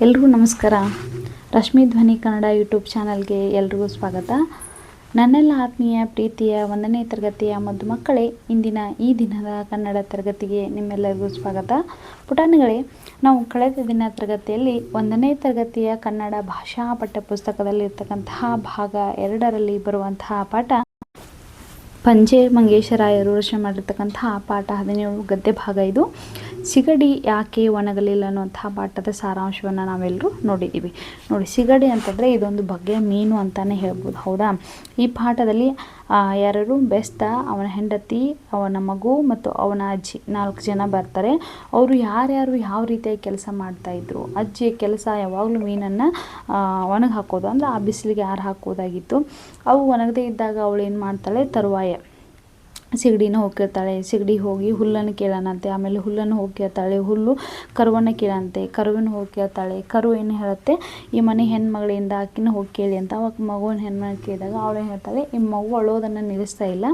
ಎಲ್ರಿಗೂ ನಮಸ್ಕಾರ. ರಶ್ಮಿ ಧ್ವನಿ ಕನ್ನಡ ಯೂಟ್ಯೂಬ್ ಚಾನಲ್ಗೆ ಎಲ್ರಿಗೂ ಸ್ವಾಗತ. ನನ್ನೆಲ್ಲ ಆತ್ಮೀಯ ಪ್ರೀತಿಯ 1ನೇ ತರಗತಿಯ ಮುದ್ದು ಮಕ್ಕಳೇ, ಇಂದಿನ ಈ ದಿನದ ಕನ್ನಡ ತರಗತಿಗೆ ನಿಮ್ಮೆಲ್ಲರಿಗೂ ಸ್ವಾಗತ. ಪುಟಾಣಿಗಳೇ, ನಾವು ಕಳೆದ ದಿನ ತರಗತಿಯಲ್ಲಿ 1ನೇ ತರಗತಿಯ ಕನ್ನಡ ಭಾಷಾ ಪಠ್ಯಪುಸ್ತಕದಲ್ಲಿರ್ತಕ್ಕಂತಹ ಭಾಗ 2ರಲ್ಲಿ ಬರುವಂತಹ ಪಾಠ ಪಂಜೆ ಮಂಗೇಶರಾಯರು ರಚನೆ ಮಾಡಿರ್ತಕ್ಕಂತಹ ಪಾಠ 17 ಗದ್ಯ ಭಾಗ. ಇದು ಸಿಗಡಿ ಯಾಕೆ ಒಣಗಲಿಲ್ಲ ಅನ್ನುವಂತಹ ಪಾಠದ ಸಾರಾಂಶವನ್ನು ನಾವೆಲ್ಲರೂ ನೋಡಿದ್ದೀವಿ. ನೋಡಿ, ಸಿಗಡಿ ಅಂತಂದರೆ ಇದೊಂದು ಬಗೆಯ ಮೀನು ಅಂತಲೇ ಹೇಳ್ಬೋದು, ಹೌದಾ? ಈ ಪಾಠದಲ್ಲಿ ಯಾರು ಬೆಸ್ತ, ಅವನ ಹೆಂಡತಿ, ಅವನ ಮಗು ಮತ್ತು ಅವನ ಅಜ್ಜಿ 4 ಜನ ಬರ್ತಾರೆ. ಅವರು ಯಾರ್ಯಾರು ಯಾವ ರೀತಿಯಾಗಿ ಕೆಲಸ ಮಾಡ್ತಾಯಿದ್ರು. ಅಜ್ಜಿಯ ಕೆಲಸ ಯಾವಾಗಲೂ ಮೀನನ್ನು ಒಣಗಿ ಹಾಕೋದು, ಅಂದರೆ ಆ ಬಿಸಿಲಿಗೆ ಆರು ಹಾಕೋದಾಗಿತ್ತು. ಅವು ಒಣಗದೇ ಇದ್ದಾಗ ಅವಳು ಏನು ಮಾಡ್ತಾಳೆ, ತರುವಾಯ ಸಿಗಡಿನ ಹೋಗಿ ಕೇಳ್ತಾಳೆ. ಸಿಗಡಿ ಹೋಗಿ ಹುಲ್ಲನ್ನು ಕೇಳೋಣಂತೆ. ಆಮೇಲೆ ಹುಲ್ಲನ್ನು ಹೋಗಿ ಕೇಳ್ತಾಳೆ. ಹುಲ್ಲು ಕರುವನ್ನು ಕೇಳಂತೆ. ಕರುವನ್ನು ಹೋಗಿ ಕೇಳ್ತಾಳೆ. ಕರು ಏನು ಹೇಳುತ್ತೆ, ಈ ಮನೆ ಹೆಣ್ಮಗಳಿಂದ ಆಕಿನ ಹೋಗಿ ಕೇಳಿ ಅಂತ. ಅವಾಗ ಮಗುವಿನ ಹೆಣ್ಮಗಳು ಕೇಳಿದಾಗ ಅವಳು ಏನು ಹೇಳ್ತಾಳೆ, ಈ ಮಗು ಅಳೋದನ್ನು ನಿಲ್ಲಿಸ್ತಾ ಇಲ್ಲ,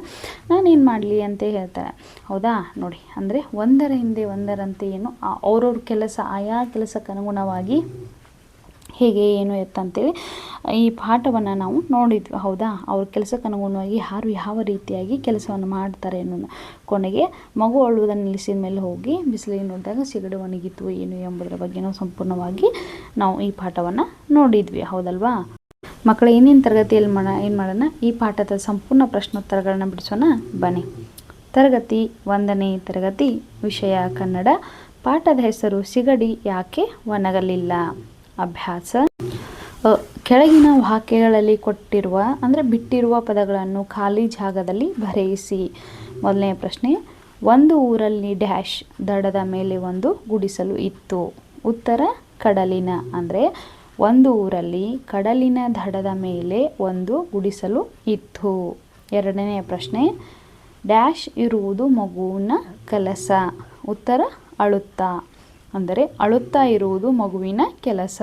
ನಾನೇನು ಮಾಡಲಿ ಅಂತ ಹೇಳ್ತಾಳೆ, ಹೌದಾ? ನೋಡಿ, ಅಂದರೆ ಒಂದರ ಹಿಂದೆ ಒಂದರಂತೆ ಏನು ಅವ್ರವ್ರ ಕೆಲಸ, ಆಯಾ ಕೆಲಸಕ್ಕೆ ಅನುಗುಣವಾಗಿ ಹೇಗೆ ಏನು ಎತ್ತಂತೇಳಿ ಈ ಪಾಠವನ್ನು ನಾವು ನೋಡಿದ್ವಿ, ಹೌದಾ? ಅವ್ರ ಕೆಲಸಕ್ಕೆ ಅನುಗುಣವಾಗಿ ಯಾರು ಯಾವ ರೀತಿಯಾಗಿ ಕೆಲಸವನ್ನು ಮಾಡ್ತಾರೆ ಅನ್ನೋದು. ಕೊನೆಗೆ ಮಗು ಅಳುವುದನ್ನು ನಿಲ್ಲಿಸಿದ ಮೇಲೆ ಹೋಗಿ ಬಿಸಿಲಿಗೆ ನೋಡಿದಾಗ ಸಿಗಡಿ ಒಣಗಿತು ಏನು ಎಂಬುದರ ಬಗ್ಗೆ ನಾವು ಸಂಪೂರ್ಣವಾಗಿ ನಾವು ಈ ಪಾಠವನ್ನು ನೋಡಿದ್ವಿ, ಹೌದಲ್ವಾ? ಮಕ್ಕಳ ಏನೇನು ತರಗತಿಯಲ್ಲಿ ಏನು ಮಾಡೋಣ, ಈ ಪಾಠದ ಸಂಪೂರ್ಣ ಪ್ರಶ್ನೋತ್ತರಗಳನ್ನ ಬಿಡಿಸೋಣ ಬನ್ನಿ. ತರಗತಿ 1ನೇ ತರಗತಿ, ವಿಷಯ ಕನ್ನಡ. ಪಾಠದ ಹೆಸರು ಸಿಗಡಿ ಯಾಕೆ ಒಣಗಲಿಲ್ಲ. ಅಭ್ಯಾಸ: ಕೆಳಗಿನ ವಾಕ್ಯಗಳಲ್ಲಿ ಕೊಟ್ಟಿರುವ ಅಂದರೆ ಬಿಟ್ಟಿರುವ ಪದಗಳನ್ನು ಖಾಲಿ ಜಾಗದಲ್ಲಿ ಬರೆಯಿಸಿ. ಮೊದಲನೇ ಪ್ರಶ್ನೆ, ಒಂದು ಊರಲ್ಲಿ ಡ್ಯಾಶ್ ದಡದ ಮೇಲೆ ಒಂದು ಗುಡಿಸಲು ಇತ್ತು. ಉತ್ತರ ಕಡಲಿನ, ಅಂದರೆ ಒಂದು ಊರಲ್ಲಿ ಕಡಲಿನ ದಡದ ಮೇಲೆ ಒಂದು ಗುಡಿಸಲು ಇತ್ತು. ಎರಡನೇ ಪ್ರಶ್ನೆ, ಡ್ಯಾಶ್ ಇರುವುದು ಮಗುವಿನ ಕೆಲಸ. ಉತ್ತರ ಅಳುತ್ತಾ, ಅಂದರೆ ಅಳುತ್ತಾ ಇರುವುದು ಮಗುವಿನ ಕೆಲಸ.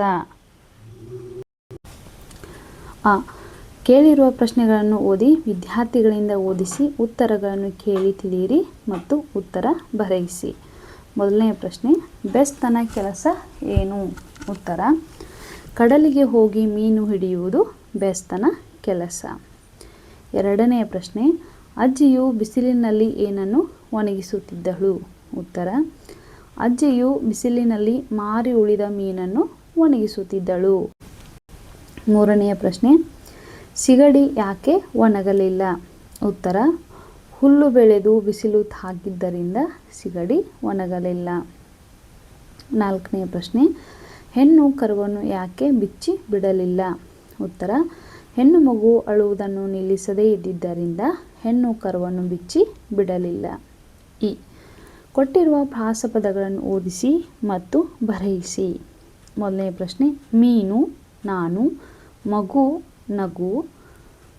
ಕೇಳಿರುವ ಪ್ರಶ್ನೆಗಳನ್ನು ಓದಿ ವಿದ್ಯಾರ್ಥಿಗಳಿಂದ ಓದಿಸಿ ಉತ್ತರಗಳನ್ನು ಕೇಳಿ ತಿಳಿಯಿರಿ ಮತ್ತು ಉತ್ತರ ಬರೆಯಿಸಿ. ಮೊದಲನೇ ಪ್ರಶ್ನೆ, ಬೆಸ್ತನ ಕೆಲಸ ಏನು. ಉತ್ತರ ಕಡಲಿಗೆ ಹೋಗಿ ಮೀನು ಹಿಡಿಯುವುದು ಬೆಸ್ತನ ಕೆಲಸ. ಎರಡನೇ ಪ್ರಶ್ನೆ, ಅಜ್ಜಿಯು ಬಿಸಿಲಿನಲ್ಲಿ ಏನನ್ನು ಒಣಗಿಸುತ್ತಿದ್ದಳು. ಉತ್ತರ ಅಜ್ಜಿಯು ಬಿಸಿಲಿನಲ್ಲಿ ಮಾರಿ ಉಳಿದ ಮೀನನ್ನು ಒಣಗಿಸುತ್ತಿದ್ದಳು. ಮೂರನೆಯ ಪ್ರಶ್ನೆ, ಸಿಗಡಿ ಯಾಕೆ ಒಣಗಲಿಲ್ಲ. ಉತ್ತರ ಹುಲ್ಲು ಬೆಳೆದು ಬಿಸಿಲು ತಾಗಿದ್ದರಿಂದ ಸಿಗಡಿ ಒಣಗಲಿಲ್ಲ. ನಾಲ್ಕನೆಯ ಪ್ರಶ್ನೆ, ಹೆಣ್ಣು ಕರುವನ್ನು ಯಾಕೆ ಬಿಚ್ಚಿ ಬಿಡಲಿಲ್ಲ. ಉತ್ತರ ಹೆಣ್ಣು ಮಗು ಅಳುವುದನ್ನು ನಿಲ್ಲಿಸದೇ ಇದ್ದಿದ್ದರಿಂದ ಹೆಣ್ಣು ಕರುವನ್ನು ಬಿಚ್ಚಿ ಬಿಡಲಿಲ್ಲ. ಕೊಟ್ಟಿರುವ ಪ್ರಾಸಪದಗಳನ್ನು ಓದಿಸಿ ಮತ್ತು ಬರೆಯಿಸಿ. ಮೊದಲನೇ ಪ್ರಶ್ನೆ, ಮೀನು ನಾನು, ಮಗು ನಗು,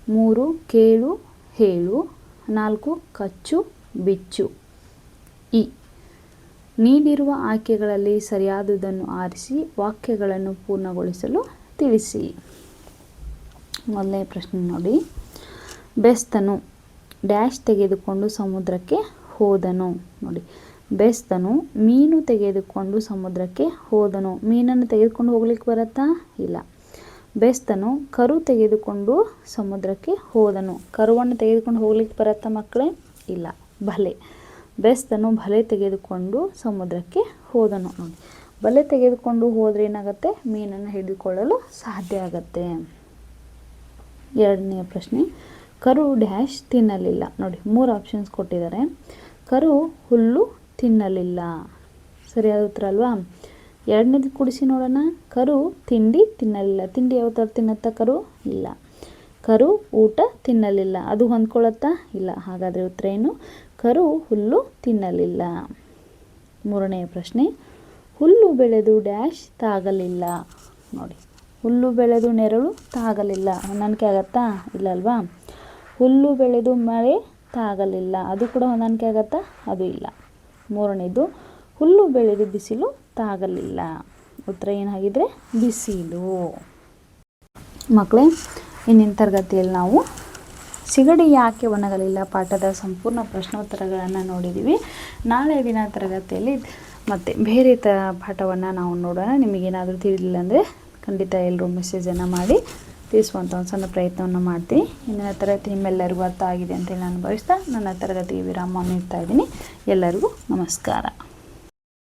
3 ಕೇಳು ಹೇಳು, 4 ಕಚ್ಚು ಬಿಚ್ಚು. ನೀಡಿರುವ ಆಯ್ಕೆಗಳಲ್ಲಿ ಸರಿಯಾದುದನ್ನು ಆರಿಸಿ ವಾಕ್ಯಗಳನ್ನು ಪೂರ್ಣಗೊಳಿಸಲು ತಿಳಿಸಿ. ಮೊದಲನೇ ಪ್ರಶ್ನೆ ನೋಡಿ, ಬೆಸ್ತನು ಡ್ಯಾಶ್ ತೆಗೆದುಕೊಂಡು ಸಮುದ್ರಕ್ಕೆ ಹೋದನು. ನೋಡಿ, ಬೆಸ್ತನು ಮೀನು ತೆಗೆದುಕೊಂಡು ಸಮುದ್ರಕ್ಕೆ ಹೋದನು. ಮೀನನ್ನು ತೆಗೆದುಕೊಂಡು ಹೋಗ್ಲಿಕ್ಕೆ ಬರುತ್ತಾ? ಇಲ್ಲ. ಬೆಸ್ತನು ಕರು ತೆಗೆದುಕೊಂಡು ಸಮುದ್ರಕ್ಕೆ ಹೋದನು. ಕರುವನ್ನು ತೆಗೆದುಕೊಂಡು ಹೋಗ್ಲಿಕ್ಕೆ ಬರುತ್ತಾ ಮಕ್ಕಳೇ? ಇಲ್ಲ. ಬಲೆ, ಬೆಸ್ತನು ಬಲೆ ತೆಗೆದುಕೊಂಡು ಸಮುದ್ರಕ್ಕೆ ಹೋದನು. ನೋಡಿ, ಬಲೆ ತೆಗೆದುಕೊಂಡು ಹೋದರೆ ಏನಾಗುತ್ತೆ, ಮೀನನ್ನು ಹಿಡಿದುಕೊಳ್ಳಲು ಸಾಧ್ಯ ಆಗತ್ತೆ. ಎರಡನೆಯ ಪ್ರಶ್ನೆ, ಕರು ಡ್ಯಾಶ್ ತಿನ್ನಲಿಲ್ಲ. ನೋಡಿ, 3 ಆಪ್ಷನ್ಸ್ ಕೊಟ್ಟಿದ್ದಾರೆ. ಕರು ಹುಲ್ಲು ತಿನ್ನಲಿಲ್ಲ, ಸರಿಯಾದ ಉತ್ತರ ಅಲ್ವಾ? ಎರಡನೇದು ಕೂಡಿಸಿ ನೋಡೋಣ. ಕರು ತಿಂಡಿ ತಿನ್ನಲಿಲ್ಲ. ತಿಂಡಿ ಯಾವ ಥರ ತಿನ್ನತ್ತಾ ಕರು? ಇಲ್ಲ. ಕರು ಊಟ ತಿನ್ನಲಿಲ್ಲ, ಅದು ಹೊಂದ್ಕೊಳ್ಳುತ್ತಾ? ಇಲ್ಲ. ಹಾಗಾದರೆ ಉತ್ತರ ಏನು? ಕರು ಹುಲ್ಲು ತಿನ್ನಲಿಲ್ಲ. ಮೂರನೆಯ ಪ್ರಶ್ನೆ, ಹುಲ್ಲು ಬೆಳೆದು ಡ್ಯಾಶ್ ತಾಗಲಿಲ್ಲ. ನೋಡಿ, ಹುಲ್ಲು ಬೆಳೆದು ನೆರಳು ತಾಗಲಿಲ್ಲ, ಹೊಂದಾಣಿಕೆ ಆಗತ್ತಾ? ಇಲ್ಲ ಅಲ್ವಾ? ಹುಲ್ಲು ಬೆಳೆದು ಮಳೆ ತಾಗಲಿಲ್ಲ, ಅದು ಕೂಡ ಹೊಂದಾಣಿಕೆ ಆಗತ್ತಾ? ಅದು ಇಲ್ಲ. ಮೂರನೇದು, ಹುಲ್ಲು ಬೆಳೆದು ಬಿಸಿಲು ತಾಗಲಿಲ್ಲ. ಉತ್ತರ ಏನಾಗಿದ್ರೆ ಬಿಸಿಲು. ಮಕ್ಕಳೇ, ಇಂದಿನ ತರಗತಿಯಲ್ಲಿ ನಾವು ಸಿಗಡಿ ಯಾಕೆ ಒಣಗಲಿಲ್ಲ ಪಾಠದ ಸಂಪೂರ್ಣ ಪ್ರಶ್ನೋತ್ತರಗಳನ್ನು ನೋಡಿದ್ದೀವಿ. ನಾಳೆ ದಿನ ತರಗತಿಯಲ್ಲಿ ಮತ್ತು ಬೇರೆ ಪಾಠವನ್ನು ನಾವು ನೋಡೋಣ. ನಿಮಗೇನಾದರೂ ತಿಳಿಲಿಲ್ಲ ಅಂದರೆ ಖಂಡಿತ ಎಲ್ಲರೂ ಮೆಸೇಜನ್ನು ಮಾಡಿ ತಿಳಿಸುವಂಥ ಒಂದು ಸಣ್ಣ ಪ್ರಯತ್ನವನ್ನು ಮಾಡ್ತೀನಿ. ಇಂದಿನ ತರಗತಿ ನಿಮ್ಮೆಲ್ಲರಿಗೂ ಅರ್ಥ ಆಗಿದೆ ಅಂತೇಳಿ ನಾನು ಭಾವಿಸ್ತಾ ನನ್ನ ತರಗತಿಗೆ ವಿರಾಮವನ್ನು ನೀಡ್ತಾ ಇದ್ದೀನಿ. ಎಲ್ಲರಿಗೂ ನಮಸ್ಕಾರ.